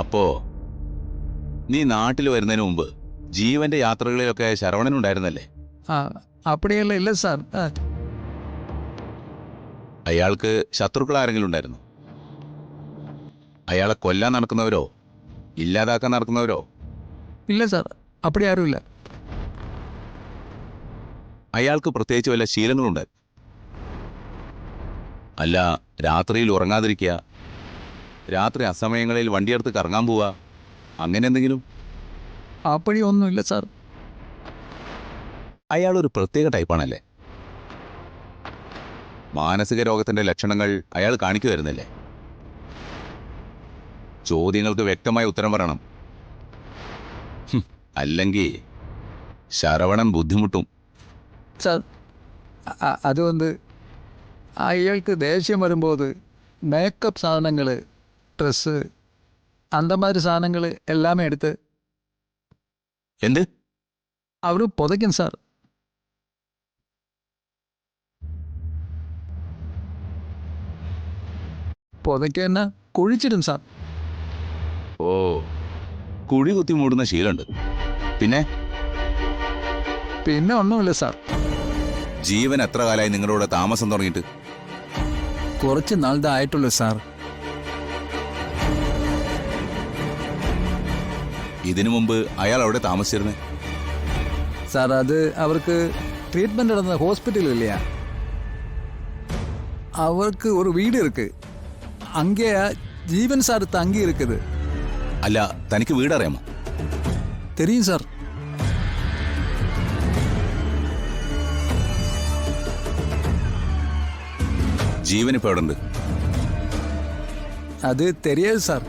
അപ്പോ നീ നാട്ടിൽ വരുന്നതിന് മുമ്പ് ജീവന്റെ യാത്രകളിലൊക്കെ ശരവണനുണ്ടായിരുന്നല്ലേ? ആ അപ്പടിയല്ല ഇല്ല സാർ. അയാൾക്ക് ശത്രുക്കൾ ആരെങ്കിലും ഉണ്ടായിരുന്നു? അയാളെ കൊല്ലാൻ നടക്കുന്നവരോ ഇല്ലാതാക്കാൻ നടക്കുന്നവരോ? ഇല്ല സാർ, അപ്പടി ആരുമില്ല. അയാൾക്ക് പ്രത്യേകിച്ച് വല്ല ശീലങ്ങളുണ്ടായിരുന്നു? അല്ല, രാത്രിയിൽ ഉറങ്ങാതിരിക്കുക, രാത്രി അസമയങ്ങളിൽ വണ്ടിയെടുത്ത് കറങ്ങാൻ പോവുക, അങ്ങനെ എന്തെങ്കിലും? അപ്പടി ഒന്നുമില്ല സാർ. അയാളൊരു പ്രത്യേക ടൈപ്പാണല്ലേ? മാനസിക രോഗത്തിന്റെ ലക്ഷണങ്ങൾ അയാൾ കാണിക്കുമായിരുന്നില്ലേ? ചോദ്യങ്ങൾക്ക് വ്യക്തമായ ഉത്തരം പറയണം. അല്ലെങ്കിൽ ശരവണൻ ബുദ്ധിമുട്ടും. സാർ അതുകൊണ്ട് അയാൾക്ക് ദേഷ്യം വരുമ്പോൾ മേക്കപ്പ് സാധനങ്ങൾ, ഡ്രസ്സ്, അന്തമാതിരി സാധനങ്ങൾ എല്ലാമേ എടുത്ത് എന്ത് അവർ പുതയ്ക്കും സാർ. പുതയ്ക്ക് തന്നെ കുഴിച്ചിടും സാർ. ഓ, കുഴി കുത്തി മൂടുന്ന ശീലമുണ്ട്. പിന്നെ പിന്നെ ഒന്നുമില്ല സാർ. ജീവൻ എത്ര കാലമായി നിങ്ങളുടെ താമസം തുടങ്ങിയിട്ട്? കുറച്ച് നാളത്തെ ആയിട്ടുള്ളൂ സാർ. ഇതിനു മുമ്പ് അയാൾ അവിടെ താമസിച്ചിരുന്നേ? സാർ അത് അവർക്ക് ട്രീറ്റ്മെന്റ് നടന്ന ഹോസ്പിറ്റലില്ല, അവർക്ക് ഒരു വീട് ഇருக்கு, അங்கேயா ജീവൻ സാർ തങ്ങി இருக்குது. അല്ല, തനിക്ക് വീടറിയാമോ? தெரியும் സാർ. ജീവൻ ഇപ്പൊ എവിടെ ഉണ്ട്? അത് தெரியாது സാർ.